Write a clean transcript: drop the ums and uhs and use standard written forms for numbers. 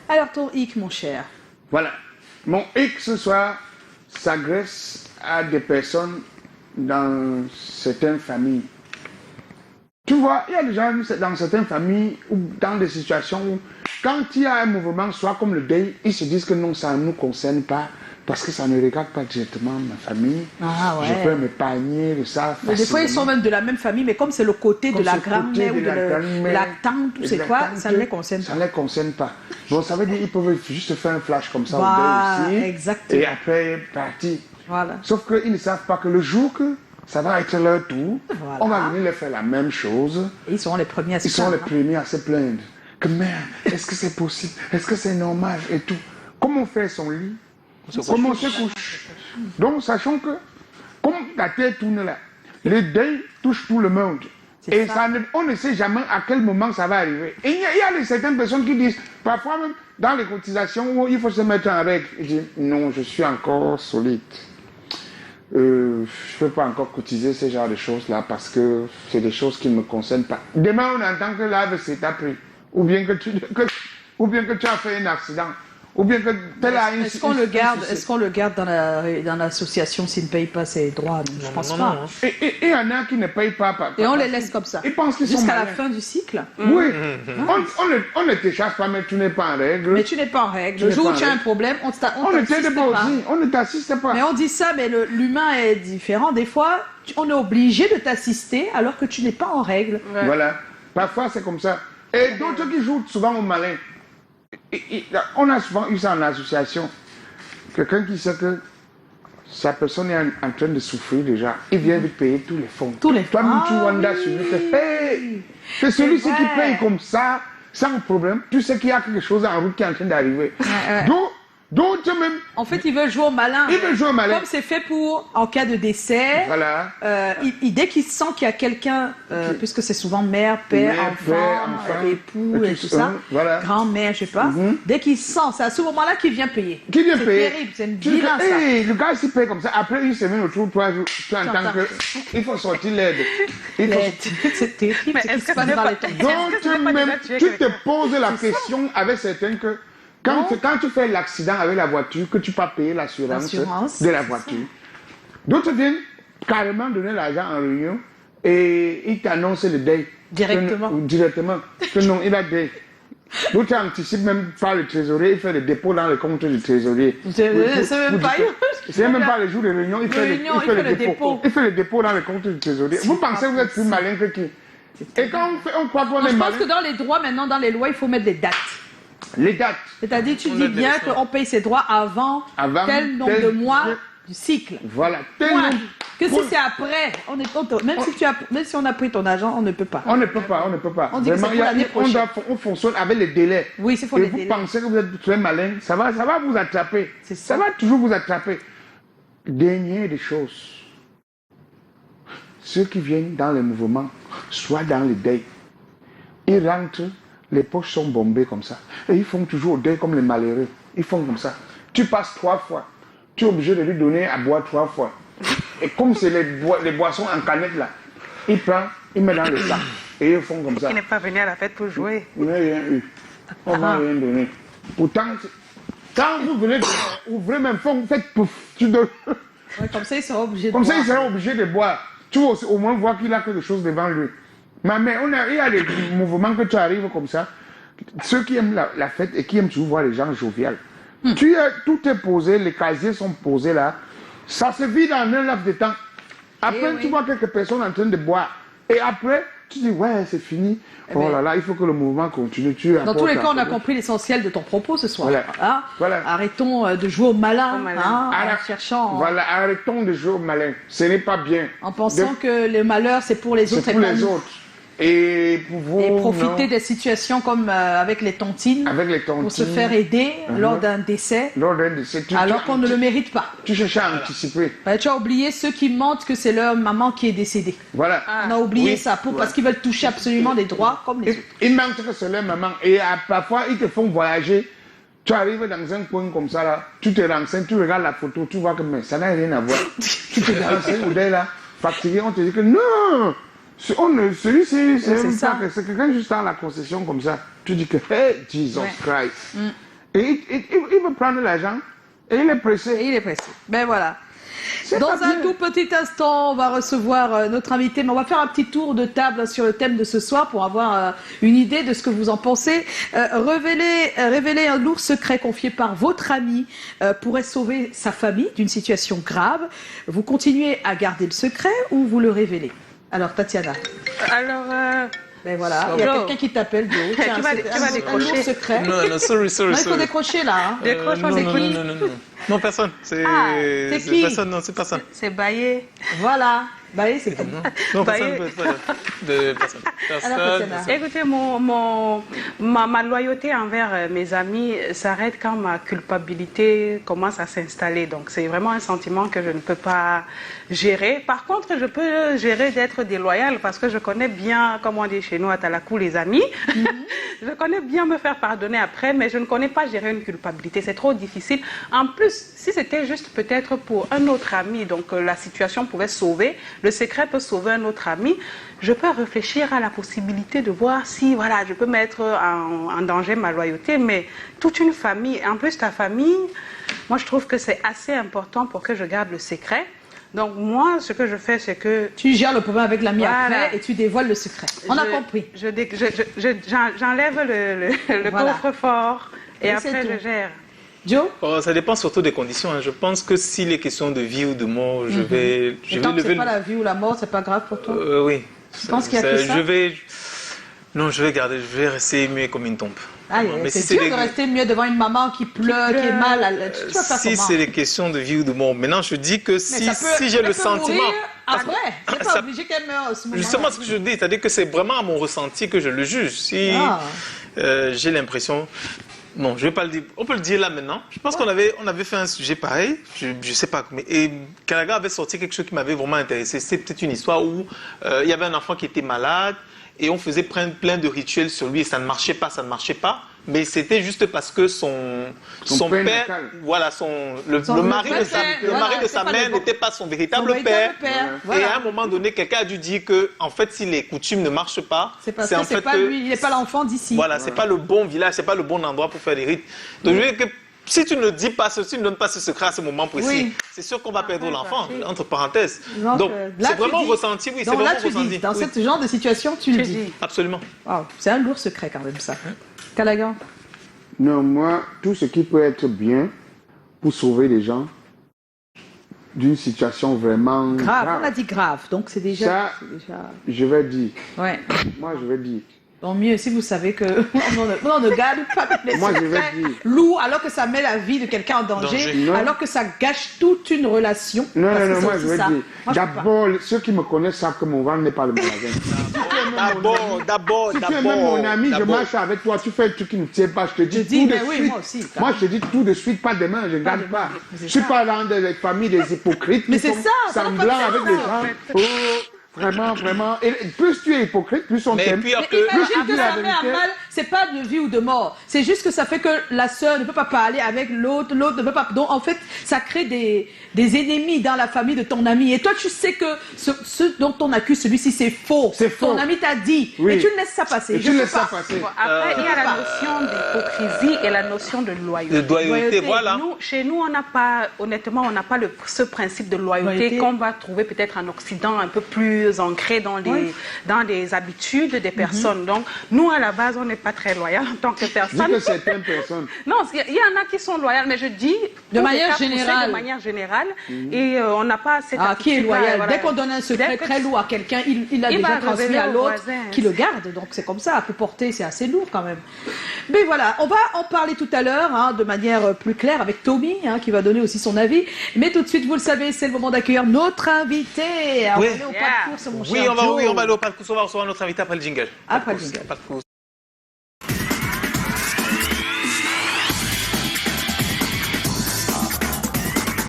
Alors ton hic, mon cher. Voilà. Mon hic ce soir s'adresse à des personnes dans certaines familles. Tu vois, il y a des gens dans certaines familles ou dans des situations où, quand il y a un mouvement, soit comme le deuil, ils se disent que non, ça ne nous concerne pas parce que ça ne regarde pas directement ma famille. Ah ouais. Je peux m'épargner de ça facilement. Mais des fois, ils sont même de la même famille, mais comme c'est le côté Comme de la ce côté grand-mère ou de la tante, ou de c'est la quoi, tante, ça ne les concerne ça pas. ne les concerne pas. Bon, ça veut dire qu'ils peuvent juste faire un flash comme ça Voilà, au deuil aussi. exactement. Et après, partir. Voilà. Sauf qu'ils ne savent pas que le jour que ça va être leur tour, Voilà. on va venir leur faire la même chose. Et ils seront les premiers à se Ils sont les plaindre. premiers à se plaindre. Que merde, est-ce que c'est possible? Est-ce que c'est normal? Et tout. Comment faire son lit? Comment se couche? Donc, sachant que, comme la terre tourne là, le deuil touche tout le monde. Et on ne sait jamais à quel moment ça va arriver. Et il y a certaines personnes qui disent, parfois même dans les cotisations, où il faut se mettre en règle. Ils disent, non, je suis encore solide. Je ne peux pas encore cotiser ce genre de choses-là parce que c'est des choses qui ne me concernent pas. Demain, on entend que l'AVC t'a pris. Ou bien que tu as fait un accident. Ou bien que tel a Est-ce qu'on le garde dans l'association s'il ne paye pas ses droits? Donc, je ne pense pas. Et il y en a qui ne payent pas. Et on les laisse comme ça. Ils pensent qu'ils sont jusqu'à la malins. fin du cycle. Oui. On ne t'échappe pas, mais tu n'es pas en règle. Mais tu n'es pas en règle. Le jour où tu as un problème, on ne t'aide pas aussi. On ne t'assiste pas. Mais on dit ça, mais l'humain est différent. Des fois, on est obligé de t'assister alors que tu n'es pas en règle. Ouais. Voilà. Parfois, c'est comme ça. Et d'autres qui jouent souvent au malin. On a souvent eu ça en association. Quelqu'un qui sait que sa personne est en train de souffrir déjà, il vient de payer tous les fonds. Toi-même, tu wandas sur lui, hey, c'est celui-ci qui paye comme ça, sans problème. Tu sais qu'il y a quelque chose en route qui est en train d'arriver. D'autres même. En fait, ils veulent jouer au malin. Ils veulent jouer au malin. Comme c'est fait pour, en cas de décès, voilà. Dès qu'ils sentent qu'il y a quelqu'un, puisque c'est souvent mère, père, enfant, époux et tout ça, voilà. grand-mère, je sais pas, dès qu'ils sentent, c'est à ce moment-là qu'il vient payer. Qui vient payer? C'est terrible, c'est une violence. Hey, le gars, s'il paye comme ça, après une semaine ou 3 jours, tu entends qu'il faut sortir l'aide. C'est terrible. Mais est-ce que ça dans les temps. Donc, tu te poses la question avec certains que quand tu fais l'accident avec la voiture, que tu peux payer l'assurance de la voiture, d'autres viennent carrément donner l'argent en réunion et ils t'annoncent le deuil. Directement. Que non, il a deuil. D'autres anticipent même par le trésorier, il fait le dépôt dans le compte du trésorier. C'est même pas le jour de réunion, il fait le dépôt. Il fait le dépôt dans le compte du trésorier. Vous pensez que vous êtes plus malin que qui? Et quand on croit qu'on est malin. Je pense que dans les droits, maintenant, dans les lois, il faut mettre des dates. Les dates. C'est-à-dire, tu dis bien qu'on paye ses droits avant tel nombre de mois du cycle. Voilà. Que si c'est après, on est content. Même si on a pris ton argent, on ne peut pas. On ne peut pas. On dit vraiment, que c'est pour l'année prochaine. On fonctionne avec les délais. Oui, c'est pour les délais. Et vous pensez que vous êtes très malin, ça va vous attraper. Ça va toujours vous attraper. Dernière des choses. Ceux qui viennent dans les mouvements, soit dans les deuils, ils rentrent. Les poches sont bombées comme ça. Et ils font toujours au deuil comme les malheureux. Ils font comme ça. Tu passes 3 fois. Tu es obligé de lui donner à boire 3 fois. Et comme c'est les boissons en canette là, il prend, il met dans le sac. Et ils font comme ça. Il n'est pas venu à la fête pour jouer. Il n'a rien eu. On va rien donner. Pourtant, quand vous venez, ouvrez même fond, faites pouf. Tu donnes. Ouais, comme ça, ils seront obligés de boire. Comme ça, ils seront obligés de boire. Tu vas au moins voir qu'il a quelque chose devant lui. Mais il y a des mouvements que tu arrives comme ça. Ceux qui aiment la fête et qui aiment toujours voir les gens joviales. Tout est posé, les casiers sont posés là. Ça se vide en un laps de temps. Après, tu vois quelques personnes en train de boire. Et après, tu dis, ouais, c'est fini. Oh là là, il faut que le mouvement continue. Dans tous les cas, on a compris l'essentiel de ton propos ce soir. Voilà. Arrêtons de jouer au malin. En cherchant. Voilà, arrêtons de jouer au malin. Ce n'est pas bien. En pensant que le malheur, c'est pour les autres. C'est pour les autres. Et pour vous, et profiter des situations comme avec les tontines. Pour se faire aider lors d'un décès. Alors qu'on ne le mérite pas. Tu cherches à anticiper. Tu as oublié ceux qui mentent que c'est leur maman qui est décédée. Voilà. On a oublié ça parce qu'ils veulent toucher absolument des droits comme les autres. Ils mentent que c'est leur maman. Et parfois, ils te font voyager. Tu arrives dans un coin comme ça, là, tu te renseignes, tu regardes la photo, tu vois que mais ça n'a rien à voir. Tu te renseignes au dé là, fatigué, on te dit que non. Celui-ci, c'est quelqu'un juste dans la concession comme ça. Tu dis que, hey, Jesus Christ. Et il veut prendre l'argent et il est pressé. Et il est pressé. Ben voilà. Dans un tout petit instant, on va recevoir notre invité, mais on va faire un petit tour de table sur le thème de ce soir pour avoir une idée de ce que vous en pensez. Révéler un lourd secret confié par votre ami pourrait sauver sa famille d'une situation grave. Vous continuez à garder le secret ou vous le révélez? Alors, Tatiana. Alors, ben voilà, il y a quelqu'un qui t'appelle, Joe. Tu vas décrocher. Un lourd secret. Non, sorry. Non, il faut décrocher là. Hein. Décroche, Non, personne. C'est qui? Personne, non, c'est personne. C'est Baye. Voilà. Baye, c'est qui? Non, personne. Personne. Alors, Écoutez, ma loyauté envers mes amis s'arrête quand ma culpabilité commence à s'installer. Donc, c'est vraiment un sentiment que je ne peux pas gérer. Par contre, je peux gérer d'être déloyale parce que je connais bien, comme on dit chez nous à Talakou, les amis. Je connais bien me faire pardonner après, mais je ne connais pas gérer une culpabilité. C'est trop difficile. En plus, si c'était juste peut-être pour un autre ami, donc la situation pouvait sauver, le secret peut sauver un autre ami, je peux réfléchir à la possibilité de voir si voilà, je peux mettre en danger ma loyauté, mais toute une famille, en plus ta famille, moi je trouve que c'est assez important pour que je garde le secret. Donc moi, ce que je fais, c'est que... Tu gères le problème avec l'ami après et tu dévoiles le secret. On a compris. J'enlève le coffre-fort et après je gère. Joe? Ça dépend surtout des conditions. Hein. Je pense que s'il est question de vie ou de mort, je vais tant que lever... c'est pas la vie ou la mort, c'est pas grave pour toi? Oui. Tu penses qu'il y a que ça? Non, je vais rester muet comme une tombe. Ah, c'est dur de rester mieux devant une maman qui pleure, qui est mal. Tu vas faire si c'est des questions de vie ou de mort, maintenant je dis que si j'ai le sentiment... Après, c'est pas obligé qu'elle meure à ce moment-là. Justement, ce que je dis, c'est-à-dire que c'est vraiment à mon ressenti que je le juge. Si j'ai l'impression... Non, je vais pas le dire. On peut le dire là maintenant. Je pense qu'on avait fait un sujet pareil. Je sais pas. Et Kalaga avait sorti quelque chose qui m'avait vraiment intéressé. C'était peut-être une histoire où il y avait un enfant qui était malade et on faisait plein de rituels sur lui et ça ne marchait pas. Mais c'était juste parce que son père, voilà, le mari de sa mère n'était pas son véritable père. Et à un moment donné, quelqu'un a dû dire que, en fait, si les coutumes ne marchent pas, c'est parce que c'est pas lui, il n'est pas l'enfant d'ici. Voilà, c'est pas le bon village, c'est pas le bon endroit pour faire les rites. Donc je veux dire que si tu ne dis pas, si tu ne donnes pas ce secret à ce moment précis, c'est sûr qu'on va perdre l'enfant, entre parenthèses. Donc, c'est vraiment ressenti, oui, c'est vraiment ressenti. Dans ce genre de situation, tu le dis. Absolument. C'est un lourd secret quand même, ça. Kalagan? Non, moi, tout ce qui peut être bien pour sauver les gens d'une situation vraiment grave. On a dit grave, donc c'est déjà... je vais dire. Ouais. Moi, je vais dire. Tant mieux si vous savez que on ne garde pas les secrets lourds alors que ça met la vie de quelqu'un en danger. Alors que ça gâche toute une relation. Non, moi je vais dire. D'abord, ceux qui me connaissent savent que mon ventre n'est pas le magasin. D'abord. Si tu es même mon ami, je marche avec toi, tu fais un truc qui ne tient pas, je te dis tout de suite. Moi aussi. Moi, je te dis tout de suite, pas demain, je ne garde pas. Je ne suis pas dans des familles des hypocrites. Mais c'est ça, semblant avec les gens. Vraiment. Et plus tu es hypocrite, plus on t'aime. Mais imagine que ça met à mal, c'est pas de vie ou de mort. C'est juste que ça fait que la sœur ne peut pas parler avec l'autre ne peut pas. Donc en fait, ça crée des ennemis dans la famille de ton ami. Et toi, tu sais que ce dont on accuse celui-ci, c'est faux. C'est faux. Ton ami t'a dit. Mais tu laisses ça passer. Et tu laisses ça passer. Après, il y a la notion d'hypocrisie et la notion de loyauté. De loyauté, voilà. Chez nous, on n'a pas, honnêtement, on n'a pas ce principe de loyauté qu'on va trouver peut-être en Occident un peu plus ancré dans les habitudes des personnes. Donc, nous, à la base, on n'est pas très loyal en tant que personne. Dis que certaines personnes. Non, il y en a qui sont loyales, mais je dis de manière générale. Et on n'a pas cette attitude. Qui est loyal? Dès qu'on donne un secret très lourd à quelqu'un, il a déjà transmis à l'autre qui le garde. Donc, c'est comme ça. À porter, c'est assez lourd quand même. Mais voilà, on va en parler tout à l'heure de manière plus claire avec Tommy, qui va donner aussi son avis. Mais tout de suite, vous le savez, c'est le moment d'accueillir notre invité. On va aller au pas de course, mon cher Joe. On va aller au pas de course. On va recevoir notre invité après le jingle. Après le jingle.